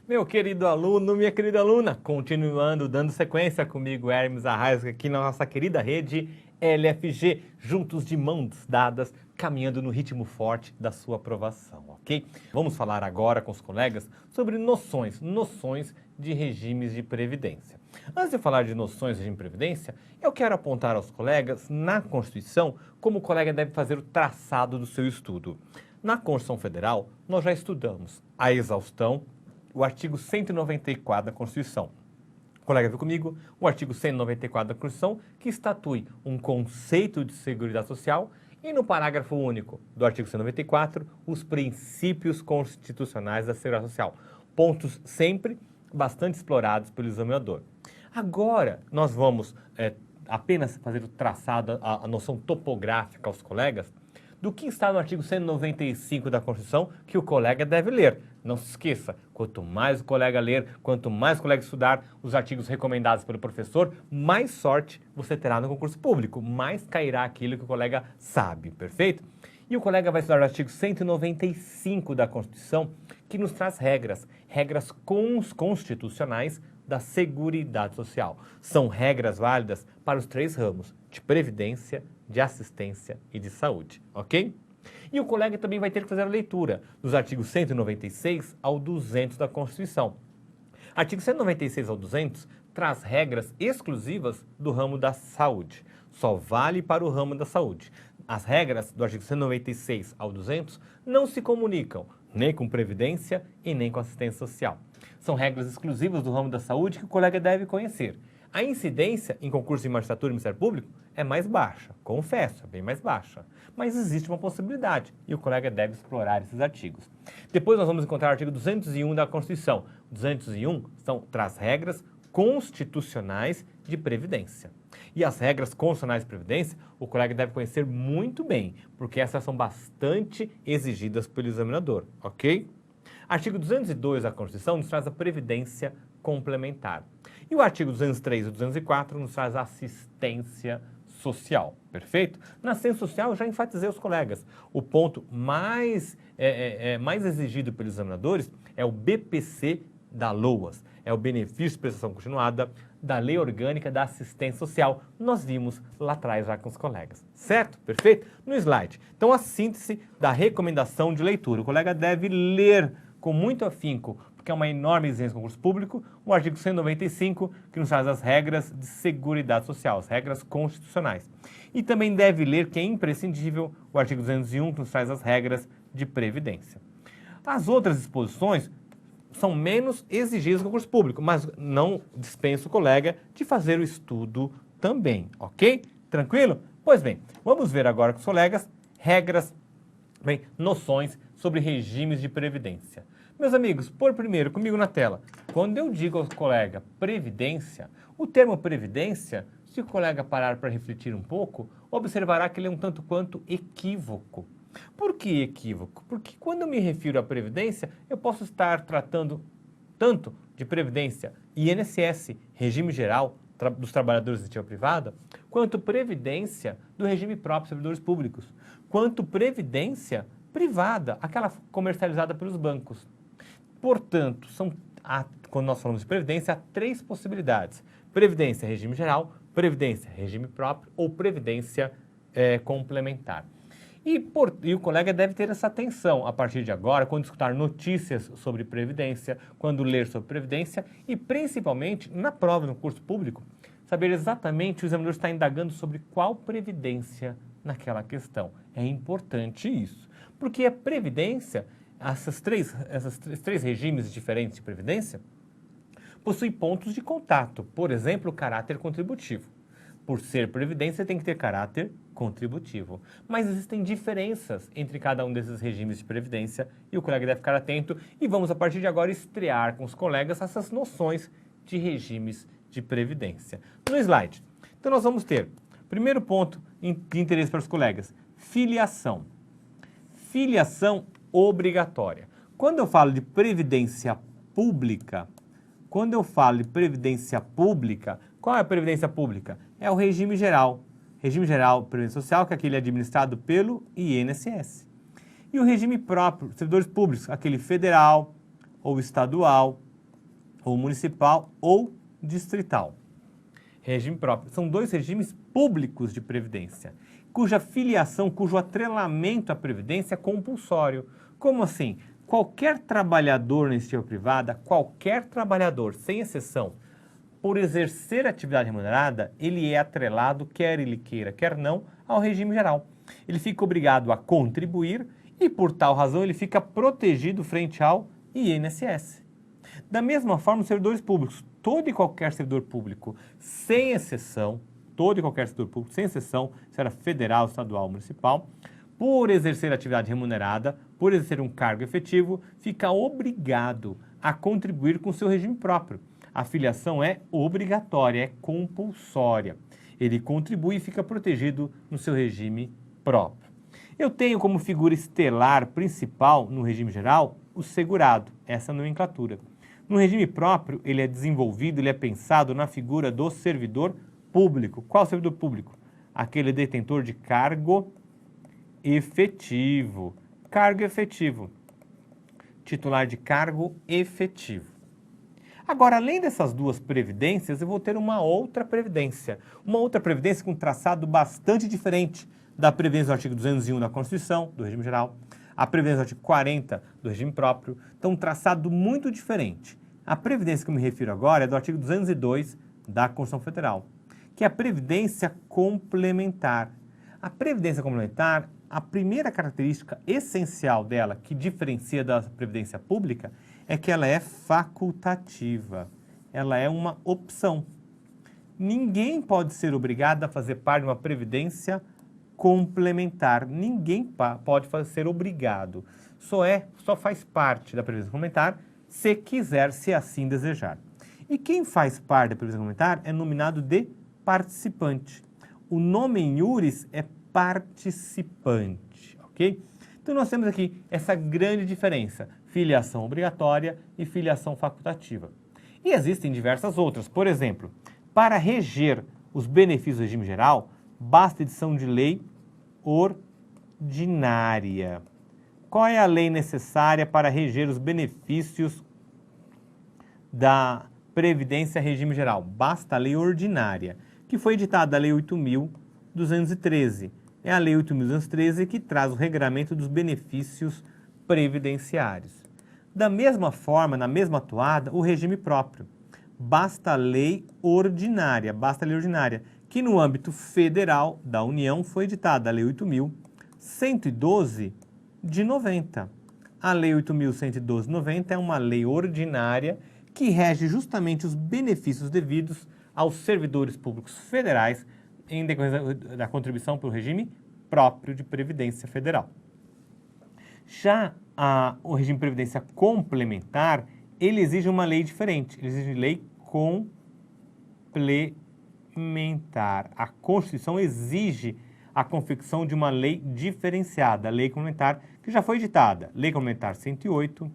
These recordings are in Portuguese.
Meu querido aluno, minha querida aluna, continuando dando sequência comigo, Hermes Arraes, aqui na nossa querida rede LFG, juntos de mãos dadas, caminhando no ritmo forte da sua aprovação, ok? Vamos falar agora com os colegas sobre noções de regimes de previdência. Antes de falar de noções de regime de previdência, eu quero apontar aos colegas, na Constituição, como o colega deve fazer o traçado do seu estudo. Na Constituição Federal, nós já estudamos a exaustão, o artigo 194 da Constituição. O colega viu comigo o artigo 194 da Constituição, que estatui um conceito de Seguridade Social e no parágrafo único do artigo 194, os princípios constitucionais da Seguridade Social. Pontos sempre bastante explorados pelo examinador. Agora, nós vamos apenas fazer o traçado, a noção topográfica aos colegas, do que está no artigo 195 da Constituição, que o colega deve ler. Não se esqueça, quanto mais o colega ler, quanto mais o colega estudar os artigos recomendados pelo professor, mais sorte você terá no concurso público, mais cairá aquilo que o colega sabe, perfeito? E o colega vai estudar o artigo 195 da Constituição, que nos traz regras constitucionais da Seguridade Social. São regras válidas para os três ramos, de previdência, de assistência e de saúde, ok? E o colega também vai ter que fazer a leitura dos artigos 196 ao 200 da Constituição. Artigo 196 ao 200 traz regras exclusivas do ramo da saúde. Só vale para o ramo da saúde. As regras do artigo 196 ao 200 não se comunicam nem com previdência e nem com assistência social. São regras exclusivas do ramo da saúde que o colega deve conhecer. A incidência em concurso de magistratura e Ministério Público é mais baixa, confesso, é bem mais baixa. Mas existe uma possibilidade e o colega deve explorar esses artigos. Depois nós vamos encontrar o artigo 201 da Constituição. O 201 traz regras constitucionais de previdência. E as regras constitucionais de previdência, o colega deve conhecer muito bem, porque essas são bastante exigidas pelo examinador, ok? Artigo 202 da Constituição nos traz a previdência complementar. E o artigo 203 e 204 nos traz assistência social, perfeito? Na assistência social, eu já enfatizei aos colegas, o ponto mais exigido pelos examinadores é o BPC da LOAS, é o benefício de prestação continuada da Lei Orgânica da Assistência Social. Nós vimos lá atrás já com os colegas, certo? Perfeito? No slide. Então, a síntese da recomendação de leitura. O colega deve ler com muito afinco, porque é uma enorme exigência do concurso público, o artigo 195, que nos traz as regras de Seguridade Social, as regras constitucionais. E também deve ler, que é imprescindível, o artigo 201, que nos traz as regras de Previdência. As outras disposições são menos exigidas do concurso público, mas não dispensa o colega de fazer o estudo também, ok? Tranquilo? Pois bem, vamos ver agora com os colegas regras, noções sobre regimes de previdência. Meus amigos, por primeiro, comigo na tela, quando eu digo ao colega previdência, o termo previdência, se o colega parar para refletir um pouco, observará que ele é um tanto quanto equívoco. Por que equívoco? Porque quando eu me refiro à previdência, eu posso estar tratando tanto de previdência INSS, regime geral dos trabalhadores da iniciativa privada, quanto previdência do regime próprio dos servidores públicos, quanto previdência privada, aquela comercializada pelos bancos. Portanto, quando nós falamos de previdência, há três possibilidades: previdência regime geral, previdência regime próprio ou previdência complementar. E o colega deve ter essa atenção a partir de agora, quando escutar notícias sobre previdência, quando ler sobre previdência e principalmente na prova no curso público, saber exatamente o examinador está indagando sobre qual previdência naquela questão. É importante isso, porque a previdência, esses três regimes diferentes de previdência, possuem pontos de contato, por exemplo, o caráter contributivo. Por ser previdência, tem que ter caráter contributivo. Mas existem diferenças entre cada um desses regimes de previdência e o colega deve ficar atento. E vamos, a partir de agora, estrear com os colegas essas noções de regimes de previdência. No slide. Então, nós vamos ter, primeiro ponto de interesse para os colegas, filiação. Filiação obrigatória. Quando eu falo de previdência pública, qual é a previdência pública? É o regime geral. Regime geral de previdência social, que é aquele administrado pelo INSS. E o regime próprio, servidores públicos, aquele federal, ou estadual, ou municipal, ou distrital. Regime próprio. São dois regimes públicos de previdência, cuja filiação, cujo atrelamento à previdência é compulsório. Como assim? Qualquer trabalhador na iniciativa privada, qualquer trabalhador, sem exceção, por exercer atividade remunerada, ele é atrelado, quer ele queira, quer não, ao regime geral. Ele fica obrigado a contribuir e, por tal razão, ele fica protegido frente ao INSS. Da mesma forma, os servidores públicos, todo e qualquer servidor público, sem exceção, todo e qualquer servidor público, sem exceção, seja federal, estadual, municipal, por exercer atividade remunerada, por exercer um cargo efetivo, fica obrigado a contribuir com o seu regime próprio. A filiação é obrigatória, é compulsória. Ele contribui e fica protegido no seu regime próprio. Eu tenho como figura estelar principal no regime geral o segurado, essa nomenclatura. No regime próprio, ele é desenvolvido, ele é pensado na figura do servidor público. Qual servidor público? Aquele detentor de cargo efetivo. Cargo efetivo. Titular de cargo efetivo. Agora, além dessas duas previdências, eu vou ter uma outra previdência com um traçado bastante diferente da previdência do artigo 201 da Constituição, do regime geral, a previdência do artigo 40 do regime próprio, então um traçado muito diferente. A previdência que eu me refiro agora é do artigo 202 da Constituição Federal, que é a previdência complementar. A previdência complementar, a primeira característica essencial dela, que diferencia da previdência pública, é que ela é facultativa, ela é uma opção. Ninguém pode ser obrigado a fazer parte de uma previdência complementar, ninguém pode ser obrigado, só faz parte da previdência complementar se quiser, se assim desejar. E quem faz parte da previdência complementar é nominado de participante. O nome em iuris é participante, ok? Então nós temos aqui essa grande diferença, filiação obrigatória e filiação facultativa. E existem diversas outras. Por exemplo, para reger os benefícios do regime geral, basta edição de lei ordinária. Qual é a lei necessária para reger os benefícios da Previdência Regime Geral? Basta a lei ordinária, que foi editada a Lei 8.213. É a Lei 8.213 que traz o regramento dos benefícios previdenciários. Da mesma forma, na mesma toada, o regime próprio. Basta a lei ordinária, que no âmbito federal da União foi editada a Lei 8.112 de 90. A Lei 8.112 de 90 é uma lei ordinária que rege justamente os benefícios devidos aos servidores públicos federais em decorrência da contribuição para o regime próprio de Previdência Federal. Já o regime de Previdência Complementar, ele exige uma lei diferente, ele exige lei complementar. A Constituição exige a confecção de uma lei diferenciada, a Lei Complementar, que já foi editada, Lei Complementar 108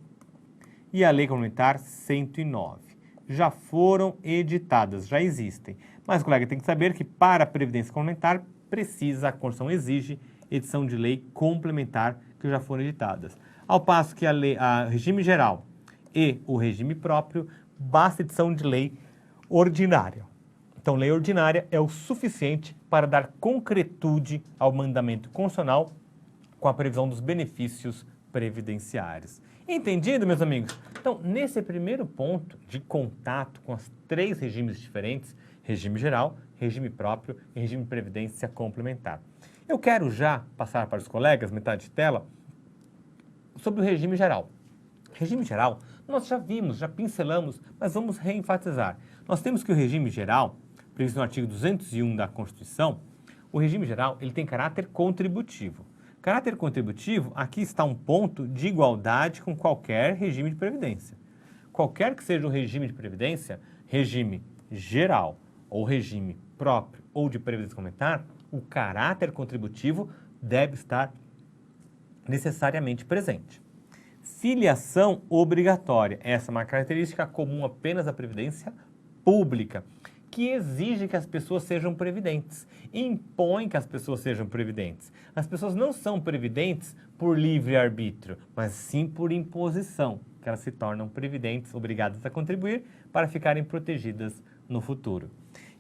e a Lei Complementar 109. Já foram editadas, já existem. Mas o colega tem que saber que para a Previdência Complementar, a Constituição exige edição de lei complementar que já foram editadas. Ao passo que a regime geral e o regime próprio, basta edição de lei ordinária. Então, lei ordinária é o suficiente para dar concretude ao mandamento constitucional com a previsão dos benefícios previdenciários. Entendido, meus amigos? Então, nesse primeiro ponto de contato com os três regimes diferentes, regime geral, regime próprio e regime de previdência complementar. Eu quero já passar para os colegas, metade de tela, sobre o regime geral. Regime geral, nós já vimos, já pincelamos, mas vamos reenfatizar. Nós temos que o regime geral, previsto no artigo 201 da Constituição, o regime geral ele tem caráter contributivo. Caráter contributivo, aqui está um ponto de igualdade com qualquer regime de previdência. Qualquer que seja o regime de previdência, regime geral ou regime próprio ou de previdência complementar, o caráter contributivo deve estar necessariamente presente. Filiação obrigatória. Essa é uma característica comum apenas à previdência pública, que exige que as pessoas sejam previdentes, impõe que as pessoas sejam previdentes. As pessoas não são previdentes por livre-arbítrio, mas sim por imposição. que elas se tornam previdentes, obrigadas a contribuir para ficarem protegidas no futuro.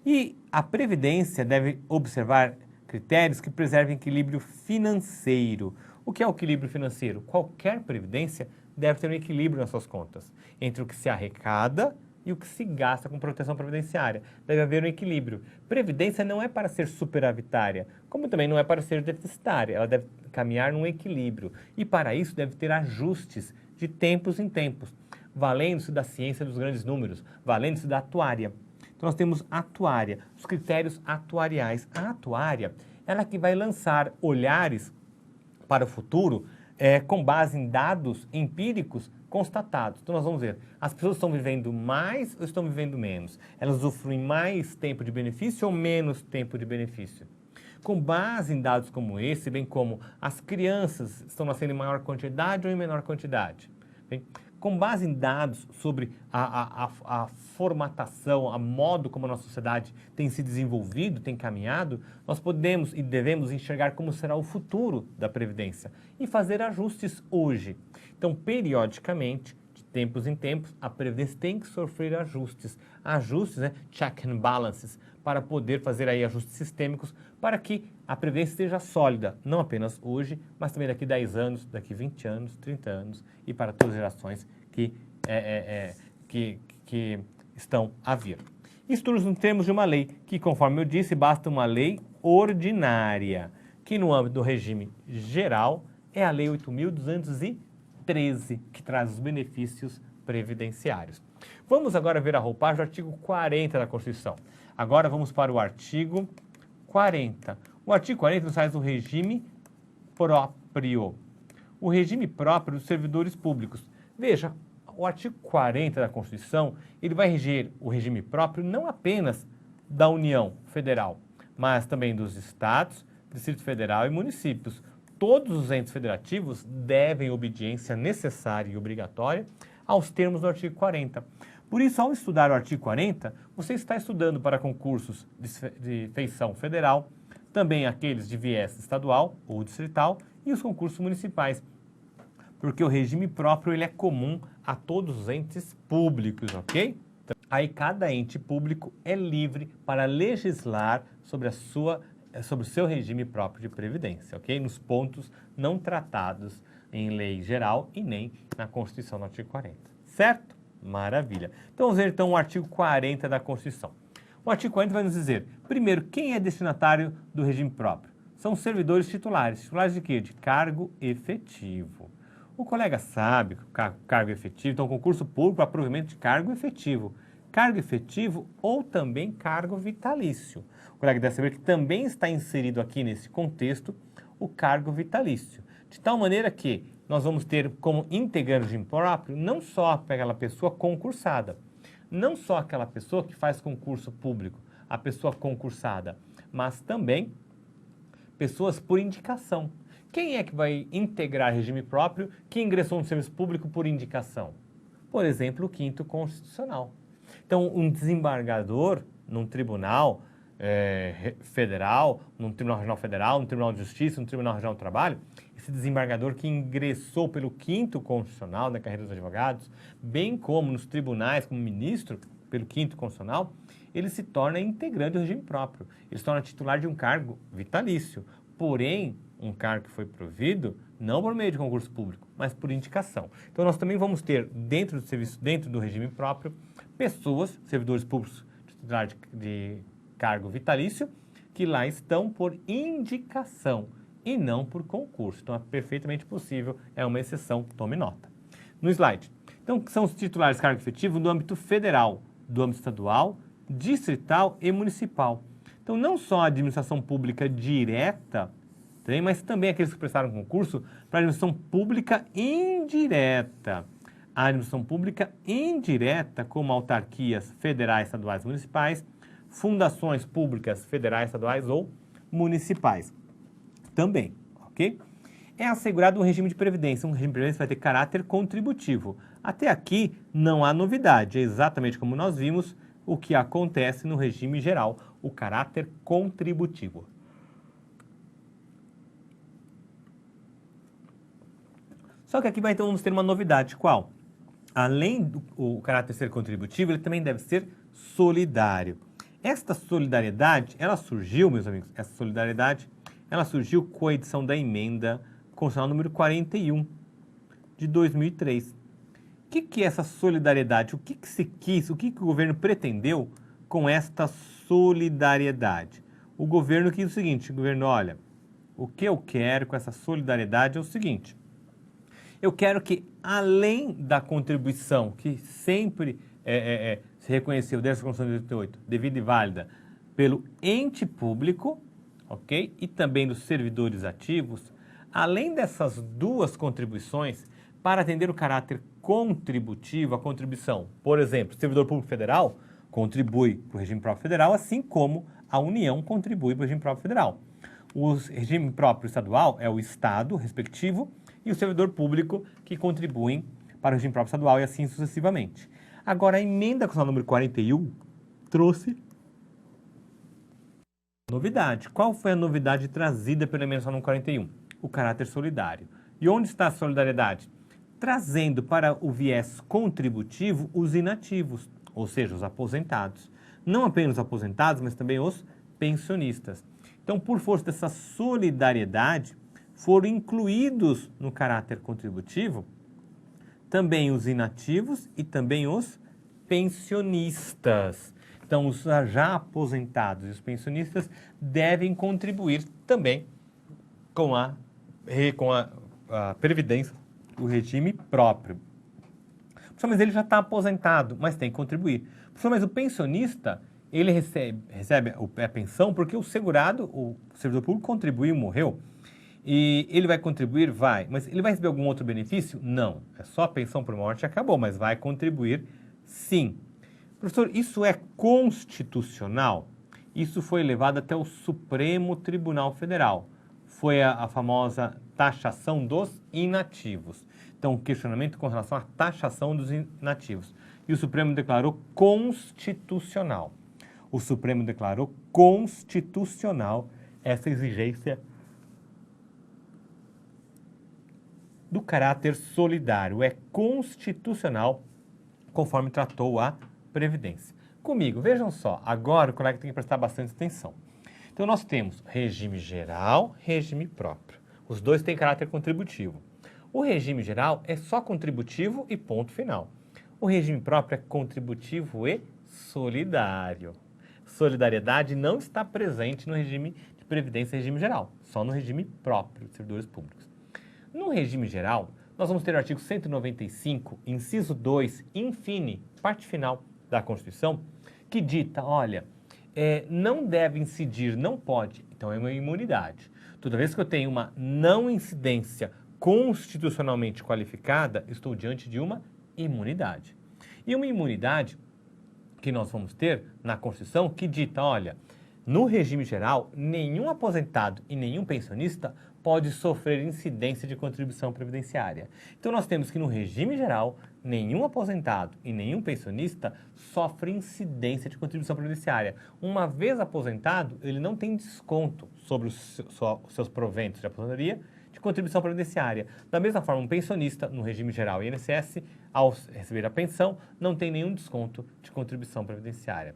E a Previdência deve observar critérios que preservem equilíbrio financeiro. O que é o equilíbrio financeiro? Qualquer previdência deve ter um equilíbrio nas suas contas, entre o que se arrecada e o que se gasta com proteção previdenciária. Deve haver um equilíbrio. Previdência não é para ser superavitária, como também não é para ser deficitária. Ela deve caminhar num equilíbrio. E para isso deve ter ajustes de tempos em tempos, valendo-se da ciência dos grandes números, valendo-se da atuária. Então nós temos a atuária, os critérios atuariais. A atuária, ela que vai lançar olhares para o futuro com base em dados empíricos constatados. Então nós vamos ver, as pessoas estão vivendo mais ou estão vivendo menos? Elas usufruem mais tempo de benefício ou menos tempo de benefício? Com base em dados como esse, bem como as crianças estão nascendo em maior quantidade ou em menor quantidade? Bem, com base em dados sobre a formatação, a modo como a nossa sociedade tem se desenvolvido, tem caminhado, nós podemos e devemos enxergar como será o futuro da Previdência e fazer ajustes hoje. Então, periodicamente, de tempos em tempos, a Previdência tem que sofrer ajustes, né, check and balances, para poder fazer aí ajustes sistêmicos para que a Previdência esteja sólida, não apenas hoje, mas também daqui 10 anos, daqui 20 anos, 30 anos e para todas as gerações que estão a vir. Isso tudo nos termos de uma lei, que conforme eu disse, basta uma lei ordinária, que no âmbito do regime geral é a Lei 8.213, que traz os benefícios previdenciários. Vamos agora ver a roupagem do artigo 40 da Constituição. Agora vamos para o artigo 40. O artigo 40 nos traz o regime próprio. O regime próprio dos servidores públicos. Veja, o artigo 40 da Constituição, ele vai reger o regime próprio não apenas da União Federal, mas também dos estados, Distrito Federal e municípios. Todos os entes federativos devem obediência necessária e obrigatória aos termos do artigo 40. Por isso, ao estudar o artigo 40, você está estudando para concursos de feição federal, também aqueles de viés estadual ou distrital e os concursos municipais, porque o regime próprio ele é comum a todos os entes públicos, ok? Então, aí cada ente público é livre para legislar sobre o seu regime próprio de previdência, ok? Nos pontos não tratados em lei geral e nem na Constituição no artigo 40, certo? Maravilha. Então vamos ver então o artigo 40 da Constituição. O artigo 40 vai nos dizer, primeiro, quem é destinatário do regime próprio? São os servidores titulares. Titulares de quê? De cargo efetivo. O colega sabe que o cargo efetivo, então concurso público para provimento de cargo efetivo. Cargo efetivo ou também cargo vitalício. O colega deve saber que também está inserido aqui nesse contexto o cargo vitalício. De tal maneira que nós vamos ter como integrante do regime próprio não só aquela pessoa concursada, não só aquela pessoa que faz concurso público, a pessoa concursada, mas também pessoas por indicação. Quem é que vai integrar regime próprio que ingressou no serviço público por indicação? Por exemplo, o 5º Constitucional. Então, um desembargador num tribunal federal, num tribunal regional federal, num tribunal de justiça, num tribunal regional do trabalho, esse desembargador que ingressou pelo 5º Constitucional na carreira dos advogados, bem como nos tribunais como ministro pelo 5º Constitucional, ele se torna integrante do regime próprio. Ele se torna titular de um cargo vitalício, porém, um cargo que foi provido não por meio de concurso público, mas por indicação. Então, nós também vamos ter dentro do serviço, dentro do regime próprio, pessoas, servidores públicos titular de cargo vitalício, que lá estão por indicação e não por concurso. Então, é perfeitamente possível, é uma exceção, tome nota. No slide. Então, são os titulares de cargo efetivo do âmbito federal, do âmbito estadual, distrital e municipal. Então, não só a administração pública direta, mas também aqueles que prestaram concurso para a administração pública indireta. A administração pública indireta, como autarquias federais, estaduais e municipais, fundações públicas federais, estaduais ou municipais. Também, ok? É assegurado um regime de previdência. Um regime de previdência vai ter caráter contributivo. Até aqui não há novidade, é exatamente como nós vimos o que acontece no regime geral, o caráter contributivo. Só que aqui então vamos ter uma novidade, qual? além do o caráter ser contributivo, ele também deve ser solidário. Esta solidariedade, ela surgiu, meus amigos, essa solidariedade, ela surgiu com a edição da emenda constitucional número 41 de 2003. O que é essa solidariedade? O que se quis, o que o governo pretendeu com esta solidariedade? O governo quis o seguinte, o governo, olha, o que eu quero com essa solidariedade é o seguinte, eu quero que, além da contribuição que sempre se reconheceu desde a Constituição de 88, devida e válida pelo ente público, ok? E também dos servidores ativos, além dessas duas contribuições, para atender o caráter contributivo, a contribuição, por exemplo, o servidor público federal contribui para o regime próprio federal, assim como a União contribui para o regime próprio federal. O regime próprio estadual é o Estado respectivo e o servidor público que contribuem para o regime próprio estadual e assim sucessivamente. Agora, a emenda constitucional número 41 trouxe novidade. Qual foi a novidade trazida pela emenda constitucional número 41? O caráter solidário. E onde está a solidariedade? Trazendo para o viés contributivo os inativos, ou seja, os aposentados. Não apenas os aposentados, mas também os pensionistas. Então, por força dessa solidariedade, foram incluídos no caráter contributivo também os inativos e também os pensionistas. Então, os já aposentados e os pensionistas devem contribuir também com a previdência, o regime próprio. Professor, mas ele já está aposentado, mas tem que contribuir. Professor, mas o pensionista, ele recebe a pensão porque o segurado, o servidor público, contribuiu e morreu. E ele vai contribuir? Vai. Mas ele vai receber algum outro benefício? Não. É só a pensão por morte e acabou, mas vai contribuir sim. Professor, isso é constitucional? Isso foi levado até o Supremo Tribunal Federal. Foi a famosa taxação dos inativos. Então, o questionamento com relação à taxação dos inativos. E o Supremo declarou constitucional. O Supremo declarou constitucional essa exigência do caráter solidário. É constitucional, conforme tratou a Previdência. Comigo, vejam só, agora o colega tem que prestar bastante atenção. Então, nós temos regime geral, regime próprio. Os dois têm caráter contributivo. O regime geral é só contributivo e ponto final. O regime próprio é contributivo e solidário. Solidariedade não está presente no regime de previdência e regime geral, só no regime próprio de servidores públicos. No regime geral, nós vamos ter o artigo 195, inciso 2, infine, parte final da Constituição, que dita, olha, não deve incidir, não pode, então é uma imunidade. Toda vez que eu tenho uma não incidência constitucionalmente qualificada, estou diante de uma imunidade. E uma imunidade que nós vamos ter na Constituição que dita, olha, no regime geral, nenhum aposentado e nenhum pensionista pode sofrer incidência de contribuição previdenciária. Então, nós temos que no regime geral, nenhum aposentado e nenhum pensionista sofre incidência de contribuição previdenciária. Uma vez aposentado, ele não tem desconto sobre os seus proventos de aposentadoria de contribuição previdenciária. Da mesma forma, um pensionista, no regime geral e INSS, ao receber a pensão, não tem nenhum desconto de contribuição previdenciária.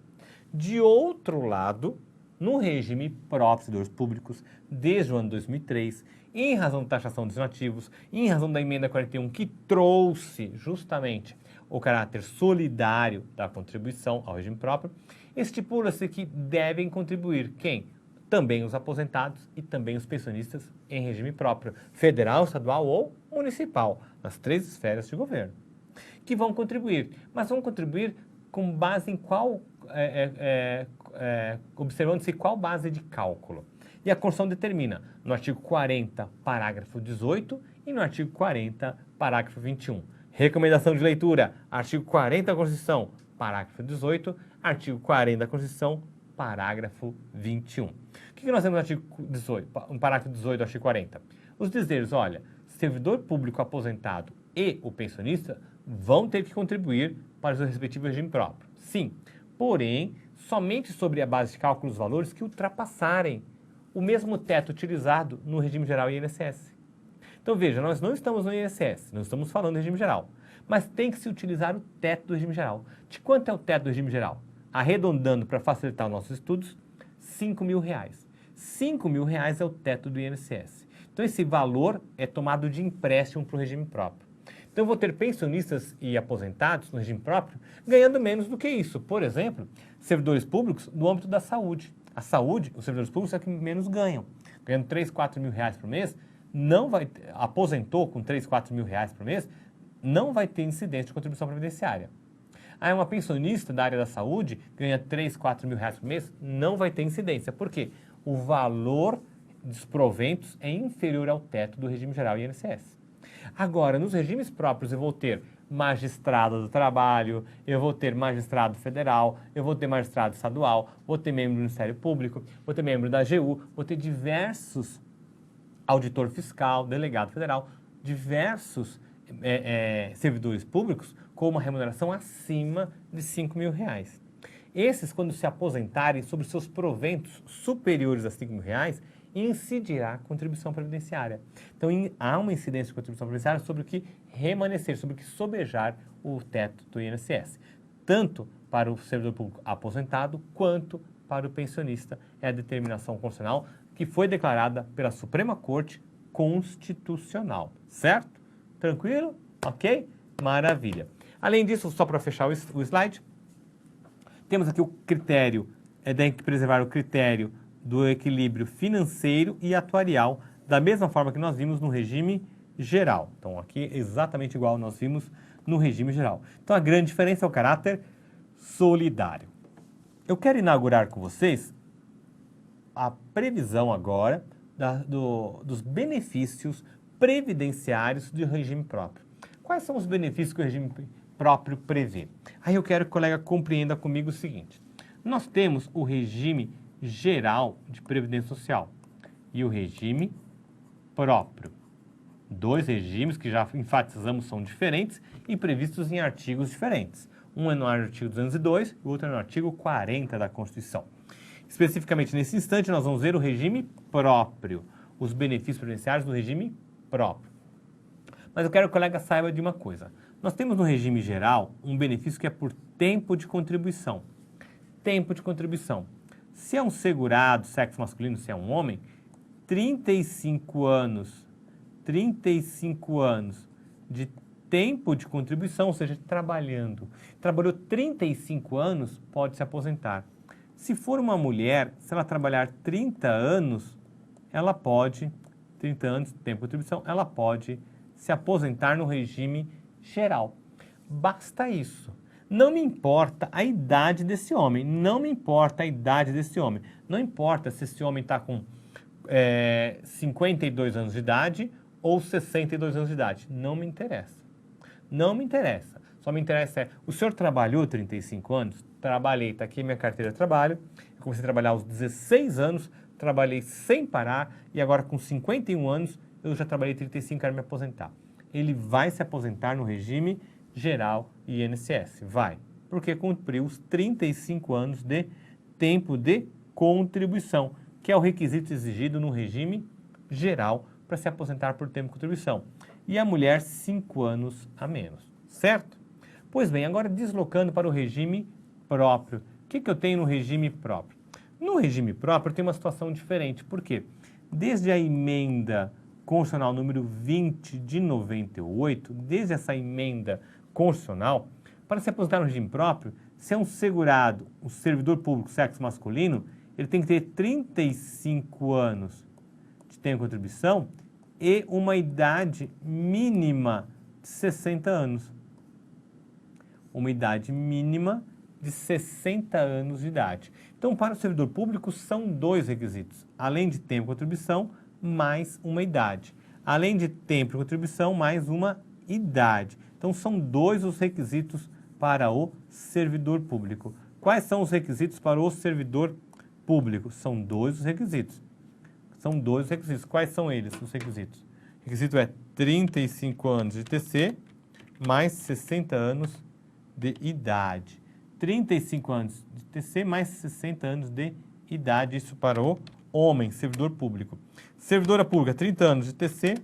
De outro lado, no regime próprio dos servidores públicos, desde o ano 2003, em razão da taxação dos nativos, em razão da emenda 41, que trouxe justamente o caráter solidário da contribuição ao regime próprio, estipula-se que devem contribuir quem? Também os aposentados e também os pensionistas em regime próprio, federal, estadual ou municipal, nas três esferas de governo, que vão contribuir, mas vão contribuir com base em qual, observando-se qual base de cálculo. E a Constituição determina no artigo 40, parágrafo 18 e no artigo 40, parágrafo 21. Recomendação de leitura, artigo 40 da Constituição, parágrafo 18, artigo 40 da Constituição, parágrafo 21. O que nós temos no artigo 18, no parágrafo 18 do artigo 40? Os dizeres, olha, servidor público aposentado e o pensionista vão ter que contribuir para o seu respectivo regime próprio. Sim, porém, somente sobre a base de cálculo dos valores que ultrapassarem o mesmo teto utilizado no regime geral e INSS. Então, veja, nós não estamos no INSS, não estamos falando do regime geral, mas tem que se utilizar o teto do regime geral. De quanto é o teto do regime geral? Arredondando para facilitar os nossos estudos, R$5.000. R$5.000 é o teto do INSS. Então esse valor é tomado de empréstimo para o regime próprio. Então eu vou ter pensionistas e aposentados no regime próprio ganhando menos do que isso. Por exemplo, servidores públicos no âmbito da saúde. A saúde, os servidores públicos é que menos ganham. Ganhando R$3.000, R$4.000 por mês, não vai, aposentou com R$3.000, R$4.000 por mês, não vai ter incidência de contribuição previdenciária. Aí uma pensionista da área da saúde ganha R$3.000, R$4.000 por mês, não vai ter incidência. Por quê? O valor dos proventos é inferior ao teto do regime geral INSS. Agora, nos regimes próprios eu vou ter magistrado do trabalho, eu vou ter magistrado federal, eu vou ter magistrado estadual, vou ter membro do Ministério Público, vou ter membro da AGU, vou ter diversos auditor fiscal, delegado federal, diversos servidores públicos com uma remuneração acima de R$5.000. Esses, quando se aposentarem sobre seus proventos superiores a R$5.000, incidirá a contribuição previdenciária. Então, há uma incidência de contribuição previdenciária sobre o que remanescer, sobre o que sobejar o teto do INSS, tanto para o servidor público aposentado, quanto para o pensionista. É a determinação constitucional que foi declarada pela Suprema Corte Constitucional, certo? Tranquilo? Ok? Maravilha. Além disso, só para fechar o slide, temos aqui o critério, tem que preservar o critério do equilíbrio financeiro e atuarial, da mesma forma que nós vimos no regime geral. Então, aqui exatamente igual nós vimos no regime geral. Então, a grande diferença é o caráter solidário. Eu quero inaugurar com vocês a previsão agora dos benefícios previdenciários do regime próprio. Quais são os benefícios que o regime próprio prevê? Aí eu quero que o colega compreenda comigo o seguinte. Nós temos o regime geral de previdência social e o regime próprio. Dois regimes que já enfatizamos são diferentes e previstos em artigos diferentes. Um é no artigo 202 e o outro é no artigo 40 da Constituição. Especificamente nesse instante nós vamos ver o regime próprio, os benefícios previdenciários do regime próprio. Mas eu quero que o colega saiba de uma coisa. Nós temos no regime geral um benefício que é por tempo de contribuição. Tempo de contribuição. Se é um segurado, sexo masculino, se é um homem, 35 anos de tempo de contribuição, ou seja, trabalhando. Trabalhou 35 anos, pode se aposentar. Se for uma mulher, se ela trabalhar 30 anos, ela pode, 30 anos de tempo de contribuição, ela pode se aposentar no regime geral. Basta isso. Não me importa a idade desse homem, não me importa a idade desse homem. Não importa se esse homem está com 52 anos de idade ou 62 anos de idade. Não me interessa. Não me interessa. Só me interessa o senhor trabalhou 35 anos? Trabalhei, está aqui minha carteira de trabalho. Eu comecei a trabalhar aos 16 anos, trabalhei sem parar e agora com 51 anos eu já trabalhei 35 e quero me aposentar. Ele vai se aposentar no regime geral INSS. Vai, porque cumpriu os 35 anos de tempo de contribuição, que é o requisito exigido no regime geral para se aposentar por tempo de contribuição. E a mulher, 5 anos a menos, certo? Pois bem, agora deslocando para o regime próprio. O que eu tenho no regime próprio? No regime próprio tem uma situação diferente. Por quê? Desde a emenda constitucional número 20 de 98, desde essa emenda constitucional, para se aposentar no regime próprio, se é um segurado, um servidor público sexo masculino, ele tem que ter 35 anos de tempo de contribuição e uma idade mínima de 60 anos. Uma idade mínima de 60 anos de idade. Então, para o servidor público, são dois requisitos. Além de tempo de contribuição, mais uma idade. Além de tempo de contribuição, mais uma idade. Então, são dois os requisitos para o servidor público. Quais são os requisitos para o servidor público? São dois os requisitos. São dois os requisitos. Quais são eles, os requisitos? O requisito é 35 anos de TC, mais 60 anos de idade. 35 anos de TC, mais 60 anos de idade. Isso para o homem, servidor público. Servidora pública, 30 anos de TC,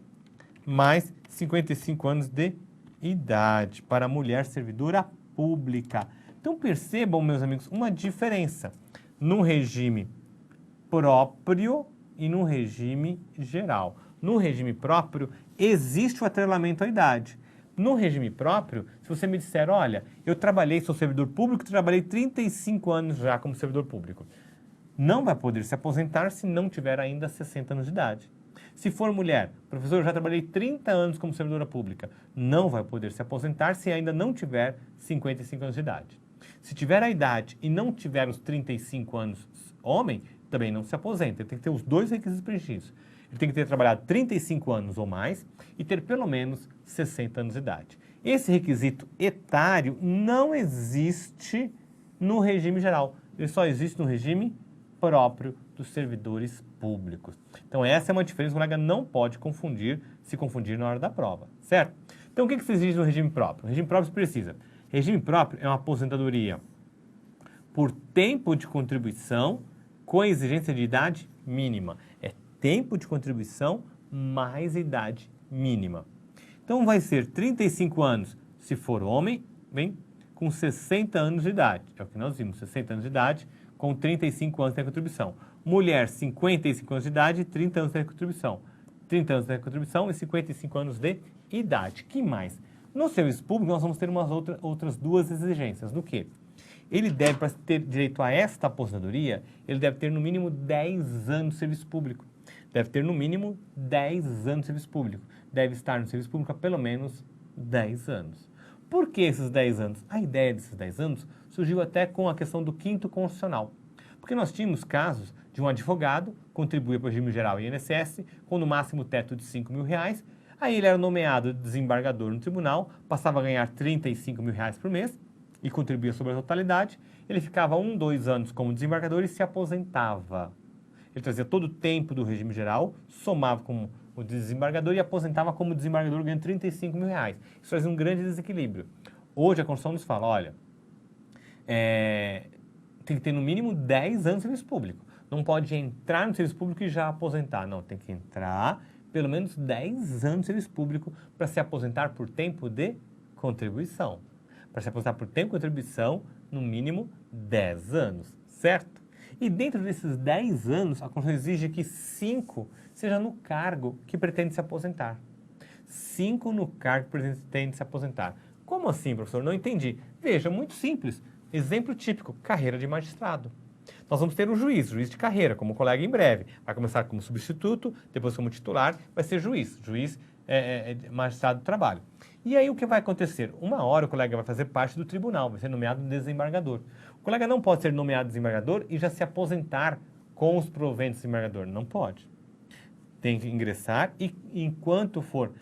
mais 55 anos de idade para a mulher servidora pública. Então percebam, meus amigos, uma diferença no regime próprio e no regime geral. No regime próprio, existe o atrelamento à idade. No regime próprio, se você me disser, olha, eu trabalhei, sou servidor público, trabalhei 35 anos já como servidor público, não vai poder se aposentar se não tiver ainda 60 anos de idade. Se for mulher, professor, eu já trabalhei 30 anos como servidora pública, não vai poder se aposentar se ainda não tiver 55 anos de idade. Se tiver a idade e não tiver os 35 anos homem, também não se aposenta. Ele tem que ter os dois requisitos preenchidos. Ele tem que ter trabalhado 35 anos ou mais e ter pelo menos 60 anos de idade. Esse requisito etário não existe no regime geral. Ele só existe no regime próprio dos servidores públicos. Então essa é uma diferença, o colega não pode se confundir na hora da prova, certo? Então o que se exige no regime próprio? O regime próprio precisa. Regime próprio é uma aposentadoria por tempo de contribuição com exigência de idade mínima. É tempo de contribuição mais idade mínima. Então vai ser 35 anos se for homem, bem, com 60 anos de idade. É o que nós vimos, 60 anos de idade com 35 anos de contribuição. Mulher, 55 anos de idade e 30 anos de contribuição. 30 anos de contribuição e 55 anos de idade. Que mais? No serviço público, nós vamos ter outras duas exigências. Do quê? Ele deve, para ter direito a esta aposentadoria, ele deve ter no mínimo 10 anos de serviço público. Deve ter no mínimo 10 anos de serviço público. Deve estar no serviço público há pelo menos 10 anos. Por que esses 10 anos? A ideia desses 10 anos surgiu até com a questão do 5º constitucional. Porque nós tínhamos casos de um advogado contribuir para o regime geral e INSS com no máximo teto de R$5.000, aí ele era nomeado desembargador no tribunal, passava a ganhar R$35.000 por mês e contribuía sobre a totalidade, ele ficava 2 anos como desembargador e se aposentava. Ele trazia todo o tempo do regime geral, somava com o desembargador e aposentava como desembargador ganhando R$35.000. Isso fazia um grande desequilíbrio. Hoje a Constituição nos fala, olha, tem que ter no mínimo 10 anos de serviço público. Não pode entrar no serviço público e já aposentar. Não, tem que entrar pelo menos 10 anos de serviço público para se aposentar por tempo de contribuição. Para se aposentar por tempo de contribuição, no mínimo 10 anos, certo? E dentro desses 10 anos, a Constituição exige que 5 seja no cargo que pretende se aposentar. 5 no cargo que pretende se aposentar. Como assim, professor? Não entendi. Veja, muito simples. Exemplo típico, carreira de magistrado. Nós vamos ter um juiz de carreira, como colega em breve. Vai começar como substituto, depois como titular, vai ser juiz. Juiz é magistrado do trabalho. E aí o que vai acontecer? Uma hora o colega vai fazer parte do tribunal, vai ser nomeado desembargador. O colega não pode ser nomeado desembargador e já se aposentar com os proventos de desembargador. Não pode. Tem que ingressar e enquanto for,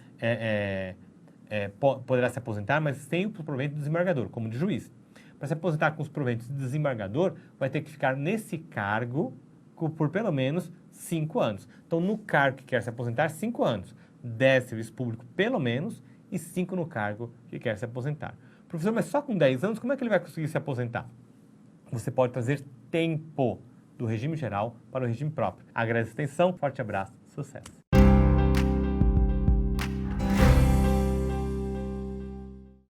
poderá se aposentar, mas sem o provento do desembargador, como de juiz. Para se aposentar com os proventos de desembargador, vai ter que ficar nesse cargo por pelo menos 5 anos. Então, no cargo que quer se aposentar, 5 anos. 10 serviço público pelo menos e 5 no cargo que quer se aposentar. Professor, mas só com 10 anos, como é que ele vai conseguir se aposentar? Você pode trazer tempo do regime geral para o regime próprio. Agradeço a atenção, forte abraço, sucesso!